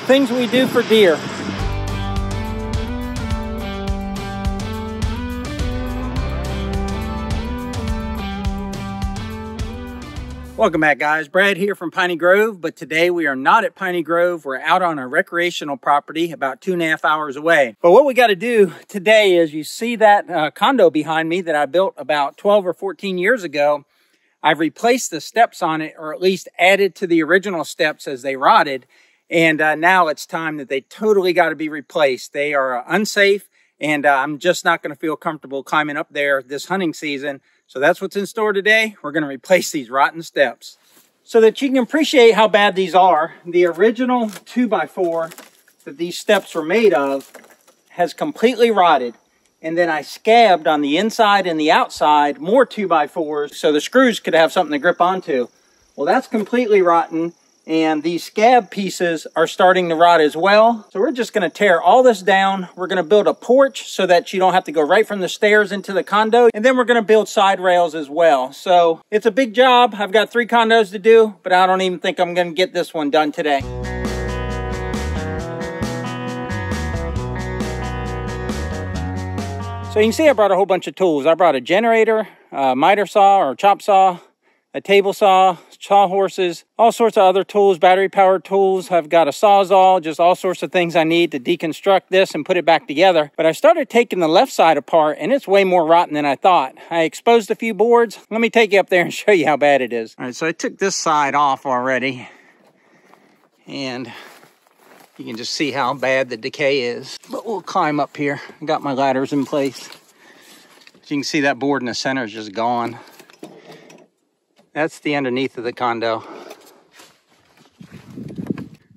Things we do for deer. Welcome back, guys. Brad here from Piney Grove, but today we are not at Piney Grove. We're out on a recreational property about 2.5 hours away. But what we got to do today is, you see that condo behind me that I built about 12 or 14 years ago. I've replaced the steps on it, or at least added to the original steps as they rotted. And now it's time that they totally got to be replaced. They are unsafe, and I'm just not going to feel comfortable climbing up there this hunting season. So that's what's in store today. We're going to replace these rotten steps. So that you can appreciate how bad these are, the original 2x4 that these steps were made of has completely rotted. And then I scabbed on the inside and the outside more 2x4s so the screws could have something to grip onto. Well, that's completely rotten. And these scab pieces are starting to rot as well. So we're just going to tear all this down. We're going to build a porch so that you don't have to go right from the stairs into the condo. And then we're going to build side rails as well. So it's a big job. I've got 3 condos to do, but I don't even think I'm going to get this one done today. So you can see I brought a whole bunch of tools. I brought a generator, a miter saw or chop saw, a table saw, saw horses, all sorts of other tools, battery powered tools. I've got a sawzall, just all sorts of things I need to deconstruct this and put it back together. But I started taking the left side apart, and it's way more rotten than I thought. I exposed a few boards. Let me take you up there and show you how bad it is. All right, so I took this side off already, and you can just see how bad the decay is. But we'll climb up here. I got my ladders in place. As you can see, that board in the center is just gone. That's the underneath of the condo.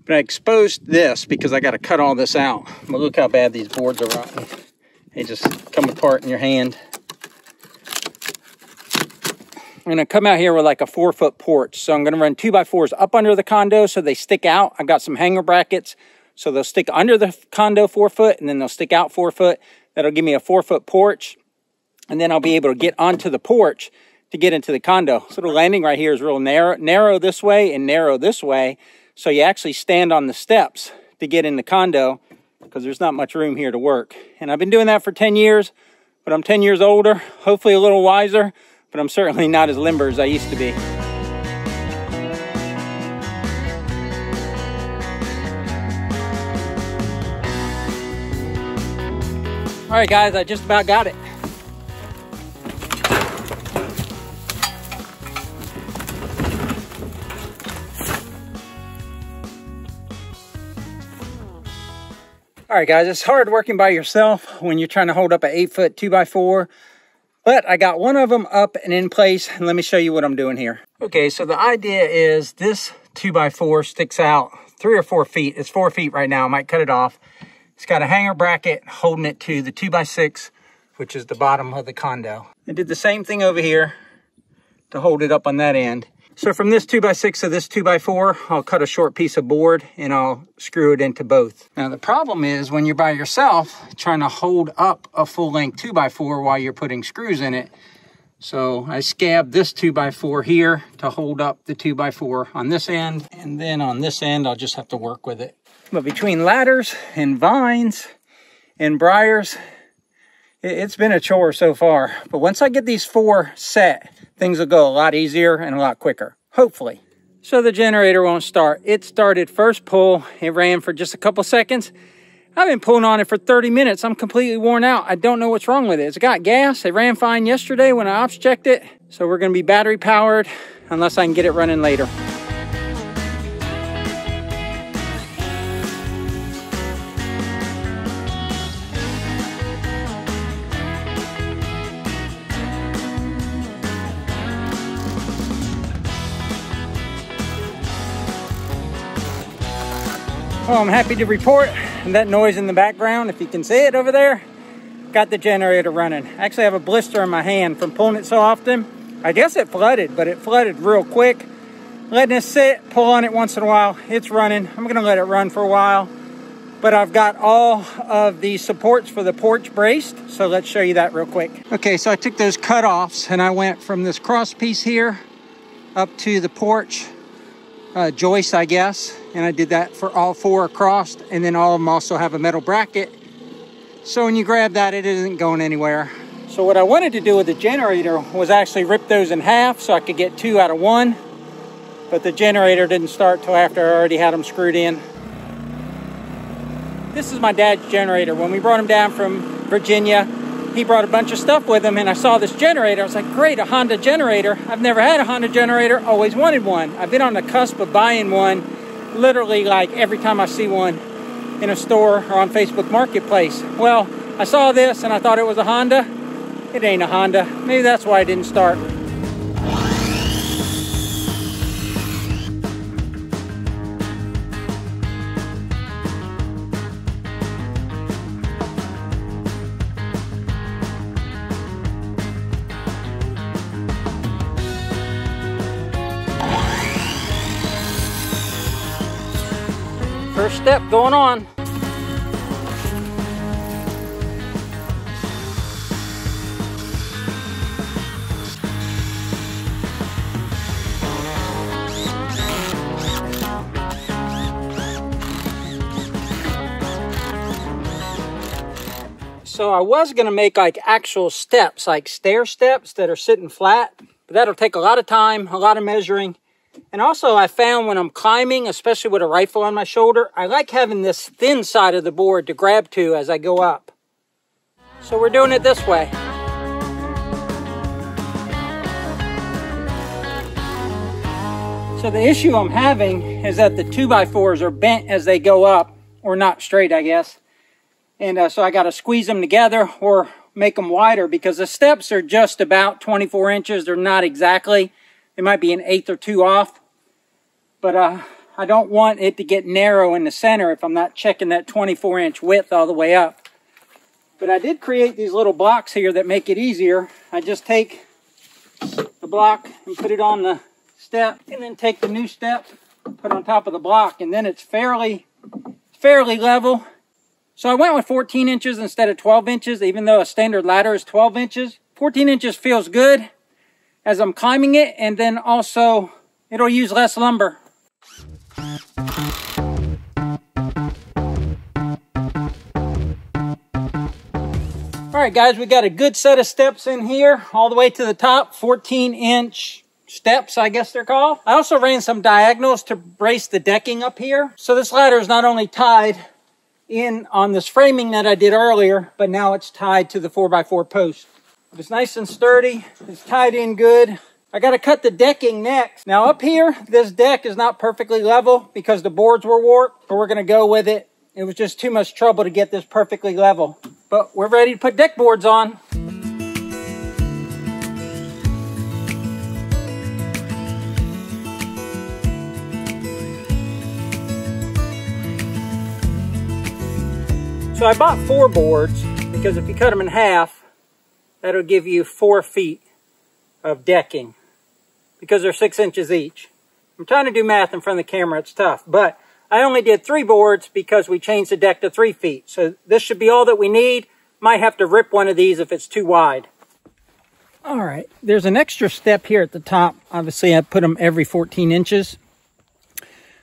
But I exposed this because I got to cut all this out. But look how bad these boards are rotten. They just come apart in your hand. I'm going to come out here with like a 4-foot porch. So I'm going to run 2x4s up under the condo so they stick out. I've got some hanger brackets. So they'll stick under the condo 4 foot, and then they'll stick out 4 foot. That'll give me a 4-foot porch. And then I'll be able to get onto the porch to get into the condo. So the landing right here is real narrow this way and narrow this way. So you actually stand on the steps to get in the condo because there's not much room here to work. And I've been doing that for 10 years, but I'm 10 years older, hopefully a little wiser, but I'm certainly not as limber as I used to be. All right, guys, I just about got it. All right, guys, it's hard working by yourself when you're trying to hold up an 8-foot 2x4, but I got one of them up and in place, and let me show you what I'm doing here. Okay, so the idea is this 2x4 sticks out 3 or 4 feet. It's 4 feet right now. I might cut it off. It's got a hanger bracket holding it to the 2x6, which is the bottom of the condo. I did the same thing over here to hold it up on that end. So from this 2x6 to this 2x4, I'll cut a short piece of board and I'll screw it into both. Now the problem is when you're by yourself, trying to hold up a full-length 2x4 while you're putting screws in it. So I scabbed this 2x4 here to hold up the 2x4 on this end. And then on this end, I'll just have to work with it. But between ladders and vines and briars, it's been a chore so far. But once I get these 4 set, things will go a lot easier and a lot quicker, hopefully. So the generator won't start. It started first pull. It ran for just a couple seconds. I've been pulling on it for 30 minutes. I'm completely worn out. I don't know what's wrong with it. It's got gas. It ran fine yesterday when I ops checked it. So we're going to be battery powered unless I can get it running later. Well, I'm happy to report that noise in the background, if you can see it over there, got the generator running. I actually have a blister in my hand from pulling it so often. I guess it flooded, but it flooded real quick. Letting it sit, pull on it once in a while. It's running. I'm gonna let it run for a while. But I've got all of the supports for the porch braced, so let's show you that real quick. Okay, so I took those cut-offs and I went from this cross piece here up to the porch joists, I guess. And I did that for all 4 across. And then all of them also have a metal bracket. So when you grab that, it isn't going anywhere. So what I wanted to do with the generator was actually rip those in half so I could get 2 out of 1. But the generator didn't start till after I already had them screwed in. This is my dad's generator. When we brought him down from Virginia, he brought a bunch of stuff with him, and I saw this generator. I was like, great, a Honda generator. I've never had a Honda generator, always wanted one. I've been on the cusp of buying one, literally like every time I see one in a store or on Facebook Marketplace. Well, I saw this and I thought it was a Honda. It ain't a Honda. Maybe that's why it didn't start. First step going on. So I was going to make like actual steps, like stair steps that are sitting flat, but that'll take a lot of time, a lot of measuring. And also I found when I'm climbing, especially with a rifle on my shoulder, I like having this thin side of the board to grab to as I go up. So we're doing it this way. So the issue I'm having is that the 2x4s are bent as they go up, or not straight, I guess. And so I got to squeeze them together or make them wider because the steps are just about 24 inches. They're not exactly. It might be an 1/8 or 2 off. But I don't want it to get narrow in the center if I'm not checking that 24-inch width all the way up. But I did create these little blocks here that make it easier. I just take the block and put it on the step, and then take the new step, put on top of the block, and then it's fairly level. So I went with 14 inches instead of 12 inches, even though a standard ladder is 12 inches. 14 inches feels good as I'm climbing it, and then also it'll use less lumber. Alright guys, we got a good set of steps in here, all the way to the top, 14-inch steps, I guess they're called. I also ran some diagonals to brace the decking up here. So this ladder is not only tied in on this framing that I did earlier, but now it's tied to the 4x4 post. It's nice and sturdy. It's tied in good. I got to cut the decking next. Now up here, this deck is not perfectly level because the boards were warped, but we're going to go with it. It was just too much trouble to get this perfectly level. But we're ready to put deck boards on. So I bought 4 boards because if you cut them in half, that'll give you 4 feet of decking because they're 6 inches each. I'm trying to do math in front of the camera. It's tough, but I only did 3 boards because we changed the deck to 3 feet. So this should be all that we need. Might have to rip one of these if it's too wide. All right, there's an extra step here at the top. Obviously, I put them every 14 inches.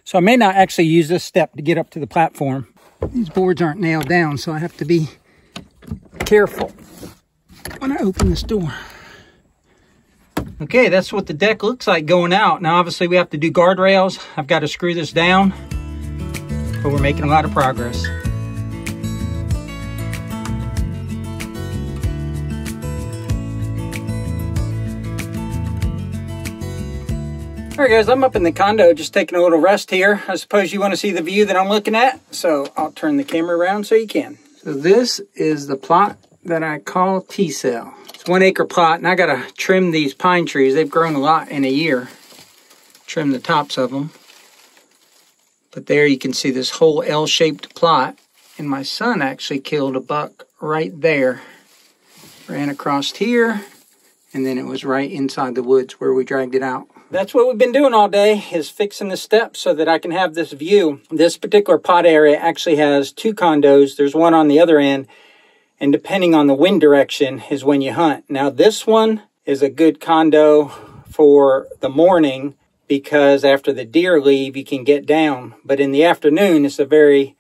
So I may not actually use this step to get up to the platform. These boards aren't nailed down, so I have to be careful when I open this door. Okay, that's what the deck looks like going out. Now, obviously, we have to do guardrails. I've got to screw this down, but we're making a lot of progress. All right, guys, I'm up in the condo just taking a little rest here. I suppose you want to see the view that I'm looking at, so I'll turn the camera around so you can. So this is the plot that I call T-cell. It's 1 acre plot, and I got to trim these pine trees. They've grown a lot in a year. Trim the tops of them. But there you can see this whole L-shaped plot, and my son actually killed a buck right there. Ran across here, and then it was right inside the woods where we dragged it out. That's what we've been doing all day, is fixing the steps so that I can have this view. This particular pot area actually has 2 condos. There's one on the other end, and depending on the wind direction is when you hunt. Now this one is a good condo for the morning, because after the deer leave, you can get down. But in the afternoon, it's a very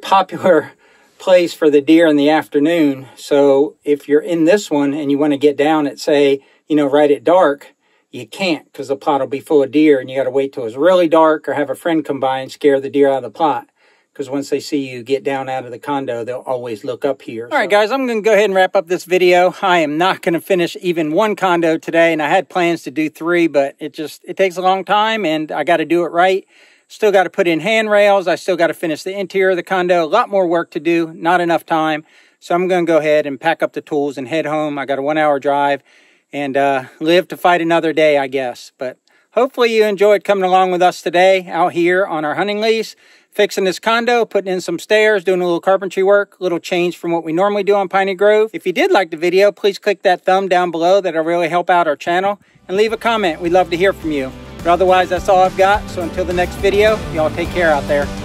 popular place for the deer in the afternoon. So if you're in this one and you want to get down at, say, you know, right at dark, you can't, because the plot will be full of deer and you got to wait till it's really dark or have a friend come by and scare the deer out of the plot. Because once they see you get down out of the condo, they'll always look up here. All right, guys, I'm going to go ahead and wrap up this video. I am not going to finish even one condo today, and I had plans to do 3, but it takes a long time, and I got to do it right. Still got to put in handrails. I still got to finish the interior of the condo. A lot more work to do, not enough time. So I'm going to go ahead and pack up the tools and head home. I got a 1-hour drive and live to fight another day, I guess. But hopefully you enjoyed coming along with us today out here on our hunting lease, fixing this condo, putting in some stairs, doing a little carpentry work, a little change from what we normally do on Piney Grove. If you did like the video, please click that thumb down below. That'll really help out our channel. And leave a comment. We'd love to hear from you. But otherwise, that's all I've got. So until the next video, y'all take care out there.